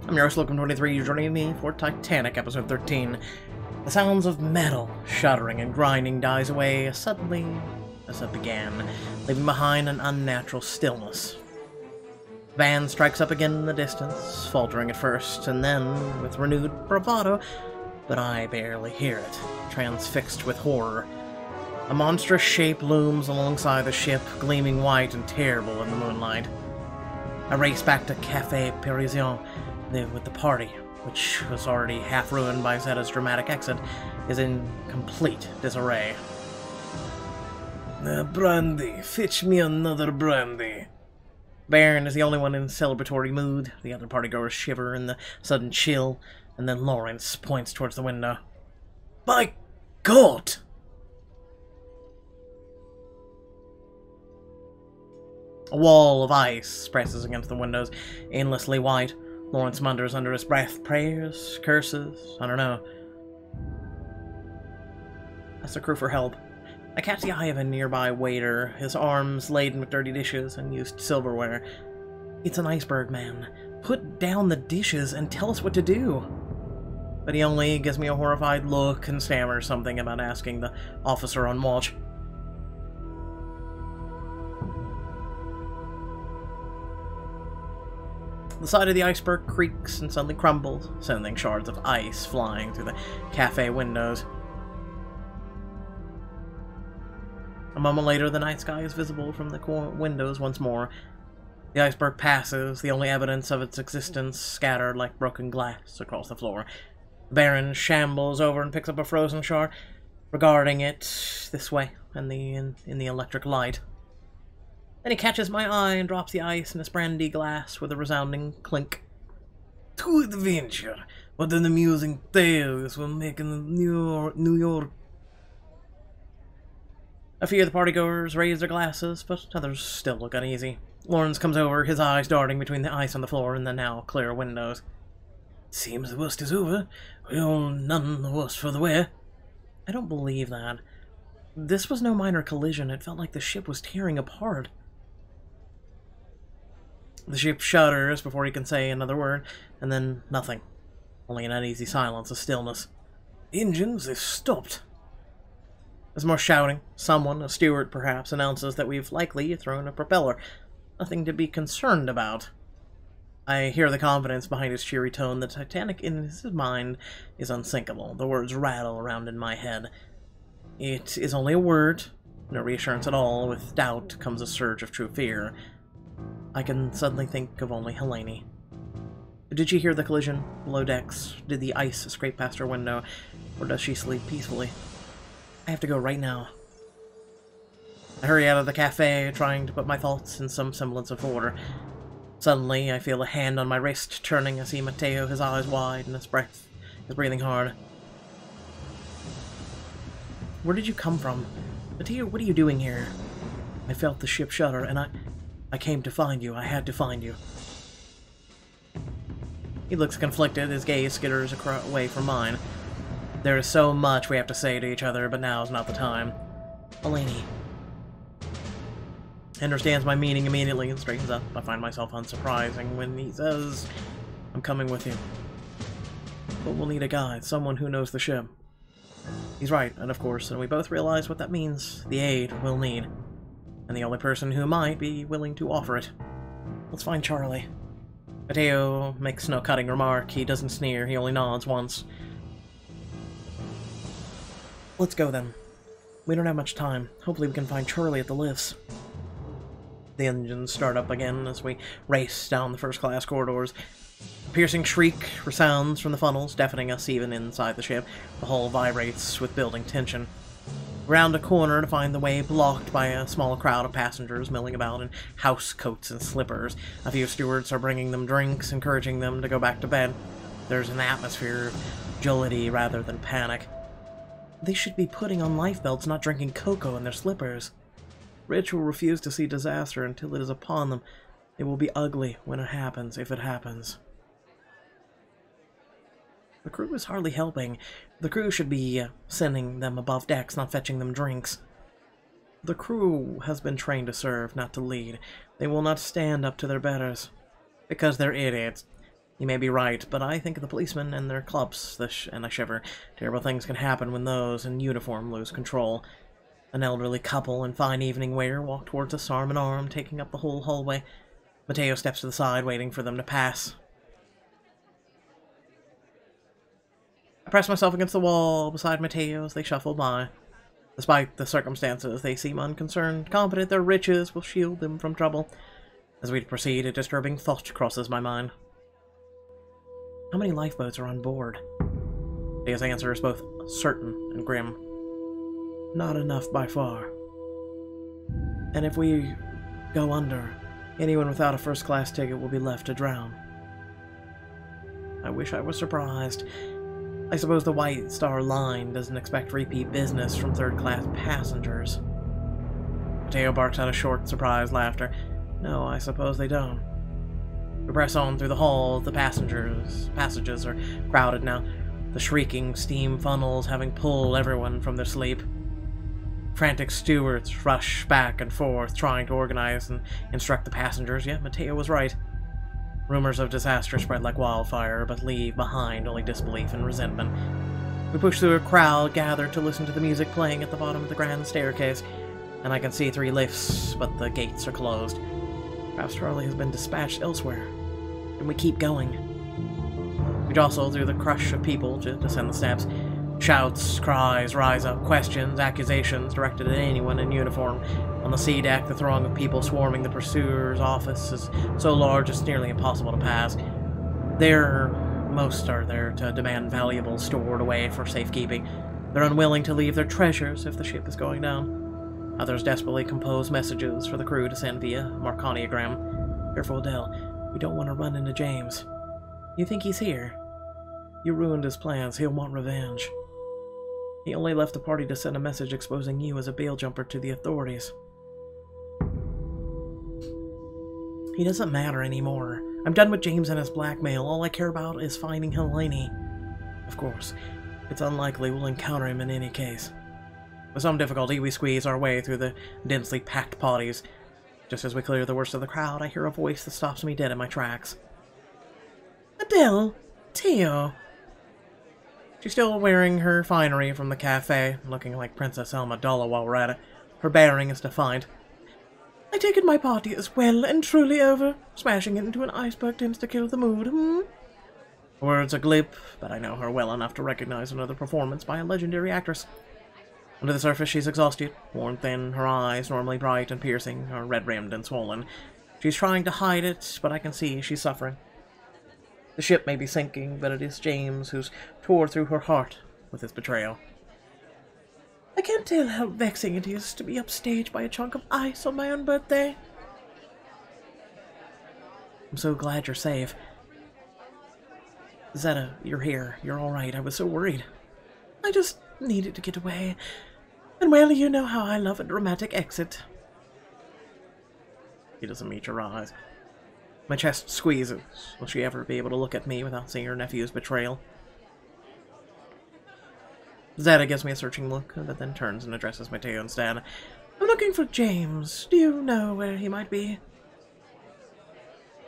I'm your host, Locum23. You're joining me for Titanic, episode 13. The sounds of metal shuddering and grinding dies away as suddenly as it began, leaving behind an unnatural stillness. The band strikes up again in the distance, faltering at first, and then, with renewed bravado, but I barely hear it, transfixed with horror. A monstrous shape looms alongside the ship, gleaming white and terrible in the moonlight. I race back to Café Parisien, with the party, which was already half ruined by Zeta's dramatic exit, is in complete disarray. Brandy, fetch me another brandy. Baron is the only one in celebratory mood. The other partygoers shiver in the sudden chill, and then Lawrence points towards the window. By God! A wall of ice presses against the windows, endlessly white. Lawrence mutters under his breath, prayers, curses, I don't know. That's the crew for help. I catch the eye of a nearby waiter, his arms laden with dirty dishes and used silverware. It's an iceberg man. Put down the dishes and tell us what to do. But he only gives me a horrified look and stammers something about asking the officer on watch. The side of the iceberg creaks and suddenly crumbles, sending shards of ice flying through the cafe windows. A moment later, the night sky is visible from the windows once more. The iceberg passes, the only evidence of its existence scattered like broken glass across the floor. The Baron shambles over and picks up a frozen shard, regarding it this way in the electric light. Then he catches my eye and drops the ice in his brandy glass with a resounding clink. To adventure! What an amusing tale this will make in New York. A few of the partygoers raise their glasses, but others still look uneasy. Lawrence comes over, his eyes darting between the ice on the floor and the now clear windows. Seems the worst is over. We're all none the worse for the wear. I don't believe that. This was no minor collision. It felt like the ship was tearing apart. The ship shudders before he can say another word, and then nothing. Only an uneasy silence, a stillness. Engines, they've stopped. There's more shouting. Someone, a steward perhaps, announces that we've likely thrown a propeller. Nothing to be concerned about. I hear the confidence behind his cheery tone. The Titanic in his mind is unsinkable. The words rattle around in my head. It is only a word. No reassurance at all. With doubt comes a surge of true fear. I can suddenly think of only Helene. Did she hear the collision below decks? Did the ice scrape past her window? Or does she sleep peacefully? I have to go right now. I hurry out of the cafe, trying to put my thoughts in some semblance of order. Suddenly, I feel a hand on my wrist, turning. I see Matteo, his eyes wide and his breathing hard. Where did you come from? Matteo, what are you doing here? I felt the ship shudder, and I came to find you. I had to find you. He looks conflicted, his gaze skitters away from mine. There is so much we have to say to each other, but now is not the time. Helene. He understands my meaning immediately and straightens up. I find myself unsurprising when he says, I'm coming with you. But we'll need a guide, someone who knows the ship. He's right, and of course, and we both realize what that means. The aid we'll need. And the only person who might be willing to offer it. Let's find Charlie. Matteo makes no cutting remark. He doesn't sneer. He only nods once. Let's go then. We don't have much time. Hopefully we can find Charlie at the lifts. The engines start up again as we race down the first-class corridors. A piercing shriek resounds from the funnels, deafening us even inside the ship. The hull vibrates with building tension. Round a corner to find the way blocked by a small crowd of passengers milling about in house coats and slippers. A few stewards are bringing them drinks, encouraging them to go back to bed. There's an atmosphere of jollity rather than panic. They should be putting on lifebelts, not drinking cocoa in their slippers. Rich will refuse to see disaster until it is upon them. It will be ugly when it happens, if it happens. The crew is hardly helping. The crew should be sending them above decks, not fetching them drinks. The crew has been trained to serve, not to lead. They will not stand up to their betters. Because they're idiots. You may be right, but I think of the policemen and their clubs, and I shiver. Terrible things can happen when those in uniform lose control. An elderly couple in fine evening wear walk towards us arm in arm, taking up the whole hallway. Mateo steps to the side, waiting for them to pass. I press myself against the wall beside Mateo as they shuffle by. Despite the circumstances, they seem unconcerned, confident their riches will shield them from trouble. As we proceed, a disturbing thought crosses my mind. How many lifeboats are on board? Mateo's answer is both certain and grim. Not enough by far. And if we go under, anyone without a first-class ticket will be left to drown. I wish I was surprised. I suppose the White Star Line doesn't expect repeat business from third-class passengers. Mateo barks out a short, surprised laughter. No, I suppose they don't. We press on through the hall. The passages are crowded now, the shrieking steam funnels having pulled everyone from their sleep. Frantic stewards rush back and forth, trying to organize and instruct the passengers. Yet Mateo was right. Rumors of disaster spread like wildfire, but leave behind only disbelief and resentment. We push through a crowd gathered to listen to the music playing at the bottom of the grand staircase, and I can see 3 lifts, but the gates are closed. Perhaps Charlie has been dispatched elsewhere. And we keep going. We jostle through the crush of people to descend the steps. Shouts, cries rise up, questions, accusations directed at anyone in uniform. On the sea deck, the throng of people swarming the pursuer's office is so large it's nearly impossible to pass. Most are there to demand valuables stored away for safekeeping. They're unwilling to leave their treasures if the ship is going down. Others desperately compose messages for the crew to send via Marconiogram. Careful, Adele. We don't want to run into James. You think he's here? You ruined his plans. He'll want revenge. He only left the party to send a message exposing you as a bail jumper to the authorities. He doesn't matter anymore. I'm done with James and his blackmail. All I care about is finding Helene. Of course, it's unlikely we'll encounter him in any case. With some difficulty, we squeeze our way through the densely packed potties. Just as we clear the worst of the crowd, I hear a voice that stops me dead in my tracks. Adele! Teo! She's still wearing her finery from the cafe, looking like Princess Amidala while we're at it. Her bearing is defiant. I take it my party is well and truly over. Smashing it into an iceberg tends to kill the mood, Words are glib, but I know her well enough to recognize another performance by a legendary actress. Under the surface, she's exhausted, worn thin, her eyes, normally bright and piercing, are red-rimmed and swollen. She's trying to hide it, but I can see she's suffering. The ship may be sinking, but it is James who's tore through her heart with his betrayal. I can't tell how vexing it is to be upstaged by a chunk of ice on my own birthday. I'm so glad you're safe. Zeta, you're here. You're all right. I was so worried. I just needed to get away. And well, you know how I love a dramatic exit. He doesn't meet your eyes. My chest squeezes. Will she ever be able to look at me without seeing her nephew's betrayal? Zeta gives me a searching look, but then turns and addresses Mateo instead. I'm looking for James. Do you know where he might be?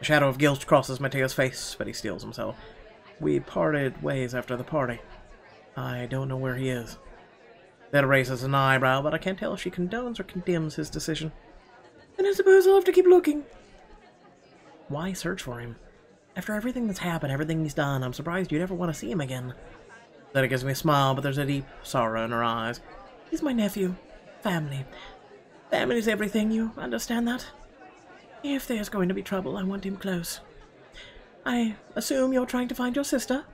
A shadow of guilt crosses Mateo's face, but he steels himself. We parted ways after the party. I don't know where he is. Zeta raises an eyebrow, but I can't tell if she condones or condemns his decision. Then I suppose I'll have to keep looking. Why search for him? After everything that's happened, everything he's done, I'm surprised you'd ever want to see him again. Zeta gives me a smile, but there's a deep sorrow in her eyes. He's my nephew. Family. Family's everything, you understand that? If there's going to be trouble, I want him close. I assume you're trying to find your sister?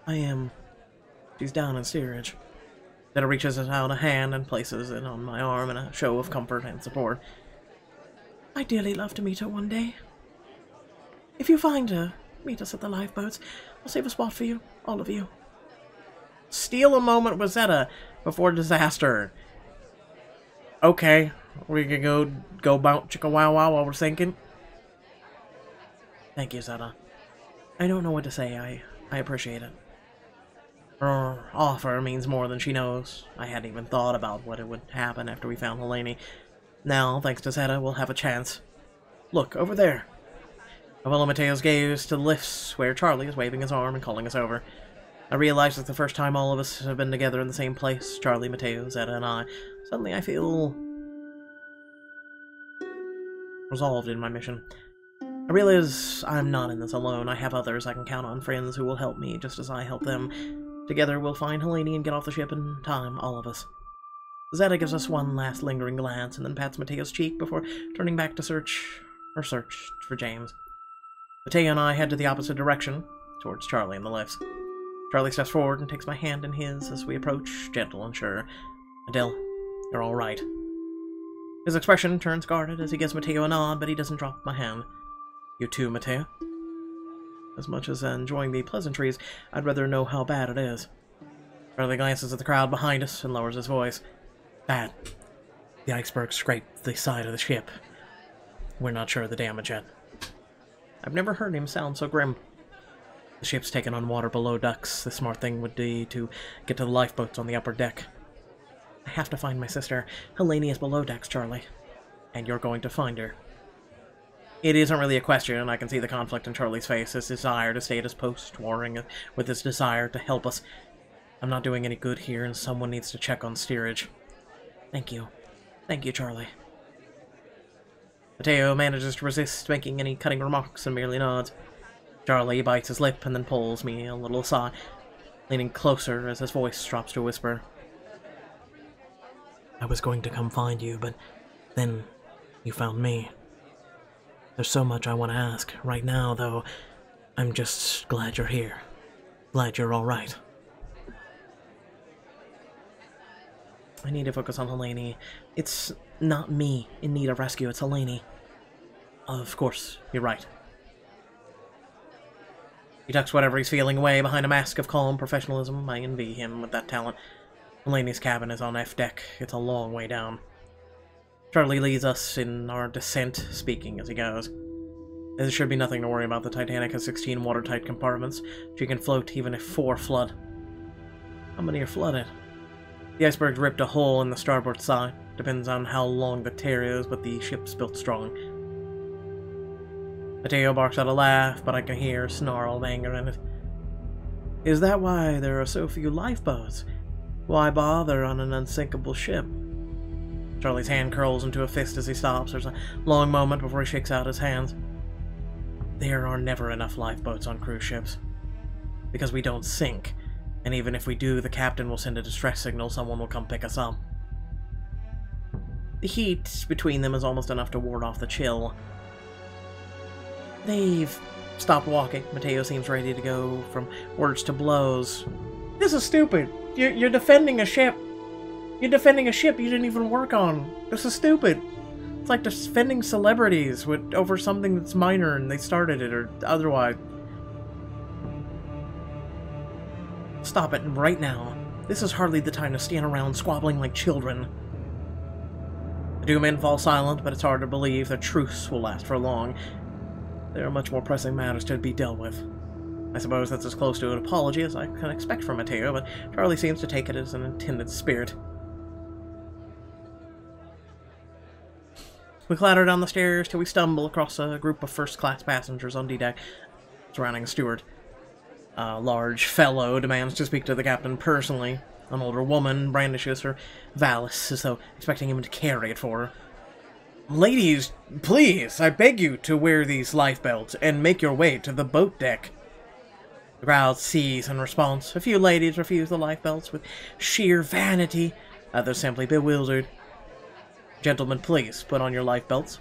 I am. She's down in steerage. Zeta reaches out a hand and places it on my arm in a show of comfort and support. I'd dearly love to meet her one day. If you find her, meet us at the lifeboats. I'll save a spot for you, all of you. Steal a moment with Zeta before disaster. Okay, we can go bounce chicka wow wow while we're sinking. Thank you, Zeta. I don't know what to say. I appreciate it. Her offer means more than she knows. I hadn't even thought about what would happen after we found Helene. Now, thanks to Zeta, we'll have a chance. Look, over there. I follow Mateo's gaze to the lifts, where Charlie is waving his arm and calling us over. I realize it's the first time all of us have been together in the same place, Charlie, Mateo, Zeta, and I. Suddenly I feel resolved in my mission. I realize I'm not in this alone. I have others I can count on, friends who will help me just as I help them. Together we'll find Helene and get off the ship in time, all of us. Zeta gives us one last lingering glance and then pats Mateo's cheek before turning back to search for James. Mateo and I head to the opposite direction, towards Charlie and the lifts. Charlie steps forward and takes my hand in his as we approach, gentle and sure. Adele, you're all right. His expression turns guarded as he gives Mateo a nod, but he doesn't drop my hand. You too, Mateo? As much as enjoying the pleasantries, I'd rather know how bad it is. Charlie glances at the crowd behind us and lowers his voice. Bad. The iceberg scraped the side of the ship. We're not sure of the damage yet. I've never heard him sound so grim. The ship's taken on water below decks. The smart thing would be to get to the lifeboats on the upper deck. I have to find my sister. Helene is below decks, Charlie. And you're going to find her. It isn't really a question. I can see the conflict in Charlie's face, his desire to stay at his post, warring with his desire to help us. I'm not doing any good here, and someone needs to check on steerage. Thank you. Thank you, Charlie. Mateo manages to resist making any cutting remarks and merely nods. Charlie bites his lip and then pulls me a little aside, leaning closer as his voice drops to a whisper. I was going to come find you, but then you found me. There's so much I want to ask. Right now, though, I'm just glad you're here. Glad you're all right. I need to focus on Helene. It's not me in need of rescue, it's Helene. Of course, you're right. He tucks whatever he's feeling away behind a mask of calm professionalism. I envy him with that talent. Helene's cabin is on F deck. It's a long way down. Charlie leads us in our descent, speaking as he goes. There should be nothing to worry about. The Titanic has 16 watertight compartments. She can float even if 4 flood. How many are flooded? The iceberg ripped a hole in the starboard side. Depends on how long the tear is, but the ship's built strong. Mateo barks out a laugh, but I can hear a snarl of anger in it. Is that why there are so few lifeboats? Why bother on an unsinkable ship? Charlie's hand curls into a fist as he stops. There's a long moment before he shakes out his hands. There are never enough lifeboats on cruise ships. Because we don't sink. And even if we do, the captain will send a distress signal, someone will come pick us up. The heat between them is almost enough to ward off the chill. They've stopped walking. Mateo seems ready to go from words to blows. This is stupid. You're defending a ship. You're defending a ship you didn't even work on. This is stupid. It's like defending celebrities over something that's minor and they started it or otherwise. Stop it right now. This is hardly the time to stand around squabbling like children. The two men fall silent, but it's hard to believe their truce will last for long. There are much more pressing matters to be dealt with. I suppose that's as close to an apology as I can expect from Mateo, but Charlie seems to take it as an intended spirit. We clatter down the stairs till we stumble across a group of first-class passengers on D-deck, surrounding a steward. A large fellow demands to speak to the captain personally. An older woman brandishes her valise as though expecting him to carry it for her. Ladies, please, I beg you to wear these lifebelts and make your way to the boat deck. The crowd sees in response. A few ladies refuse the lifebelts with sheer vanity, others simply bewildered. Gentlemen, please, put on your lifebelts.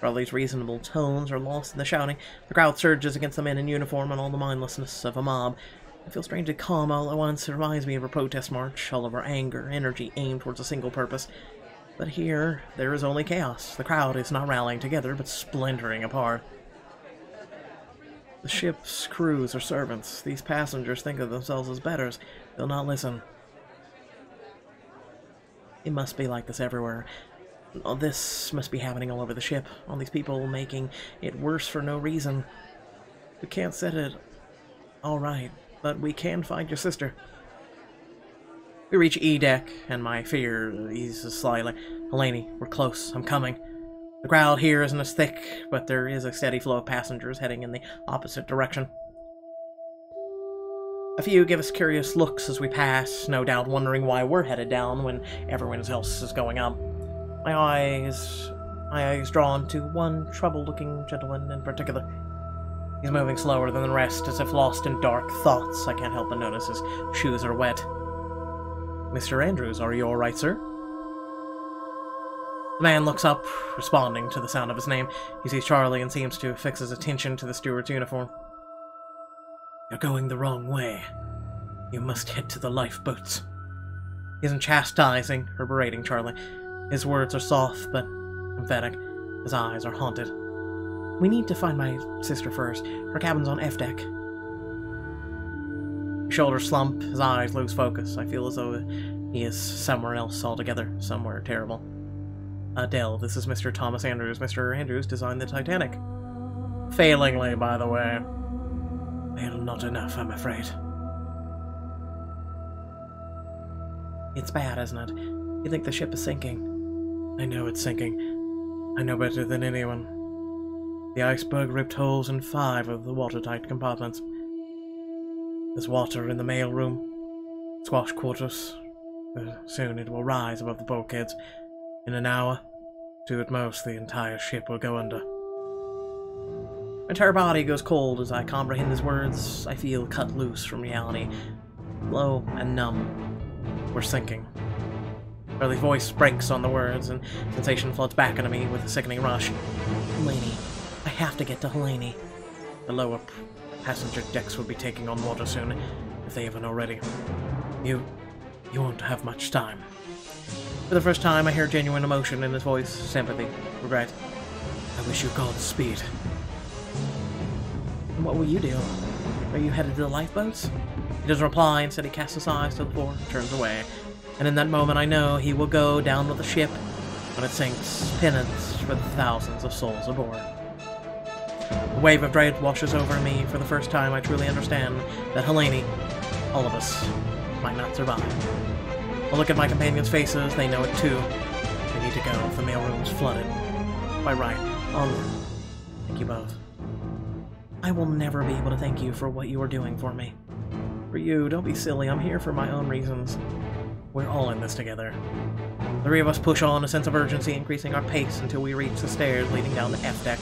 Charlie's reasonable tones are lost in the shouting. The crowd surges against the men in uniform and all the mindlessness of a mob. I feel strangely calm all at once. It reminds me of a protest march, all of our anger, energy aimed towards a single purpose. But here, there is only chaos. The crowd is not rallying together, but splintering apart. The ship's crews are servants. These passengers think of themselves as betters. They'll not listen. It must be like this everywhere. All this must be happening all over the ship. All these people making it worse for no reason. We can't set it all right, but we can find your sister. We reach E-deck, and my fear eases slightly. Helene, we're close. I'm coming. The crowd here isn't as thick, but there is a steady flow of passengers heading in the opposite direction. A few give us curious looks as we pass, no doubt wondering why we're headed down when everyone else is going up. My eyes drawn to one troubled-looking gentleman in particular. He's moving slower than the rest, as if lost in dark thoughts. I can't help but notice his shoes are wet. "Mr. Andrews, are you all right, sir?" The man looks up, responding to the sound of his name. He sees Charlie and seems to fix his attention to the steward's uniform. "You're going the wrong way. You must head to the lifeboats." He isn't chastising or berating Charlie. His words are soft but emphatic. His eyes are haunted. "We need to find my sister first. Her cabin's on F deck." His shoulders slump, his eyes lose focus. I feel as though he is somewhere else altogether, somewhere terrible. "Dell, this is Mr. Thomas Andrews. Mr. Andrews designed the Titanic." Failingly, by the way. "Well, not enough, I'm afraid." "It's bad, isn't it? You think the ship is sinking?" "I know it's sinking. I know better than anyone. The iceberg ripped holes in 5 of the watertight compartments. There's water in the mail room, squash quarters. Soon it will rise above the bulkheads. In an hour, 2 at most, the entire ship will go under." My entire body goes cold as I comprehend his words. I feel cut loose from reality, low and numb. We're sinking. Charlie's voice breaks on the words, and sensation floods back into me with a sickening rush. "Helene. I have to get to Helene." The lower passenger decks will be taking on water soon, if they haven't already. You won't have much time." For the first time, I hear genuine emotion in his voice, sympathy, regret. "I wish you Godspeed." "And what will you do? Are you headed to the lifeboats?" He doesn't reply. Instead, he casts his eyes to the floor and turns away. And in that moment, I know he will go down with the ship when it sinks, penance for the thousands of souls aboard. A wave of dread washes over me. For the first time, I truly understand that Helene, all of us, might not survive. I look at my companions' faces. They know it too. They need to go if the mailroom's flooded. Quite right. I'll thank you both. I will never be able to thank you for what you are doing for me. For you, don't be silly. I'm here for my own reasons. We're all in this together. The 3 of us push on, a sense of urgency, increasing our pace until we reach the stairs leading down the F deck.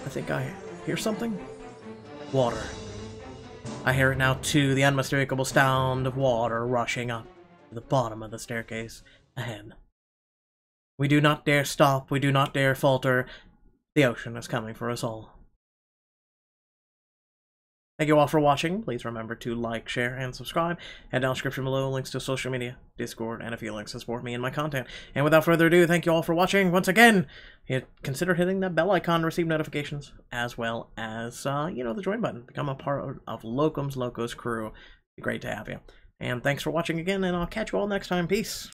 I think I hear something. Water. I hear it now too, the unmistakable sound of water rushing up to the bottom of the staircase ahead. We do not dare stop, we do not dare falter. The ocean is coming for us all. Thank you all for watching. Please remember to like, share, and subscribe. Head down the description below, links to social media, Discord, and a few links to support me and my content. And without further ado, thank you all for watching. Once again, consider hitting that bell icon to receive notifications, as well as, the join button. Become a part of Locum's Locos crew. It'd be great to have you. And thanks for watching again, and I'll catch you all next time. Peace.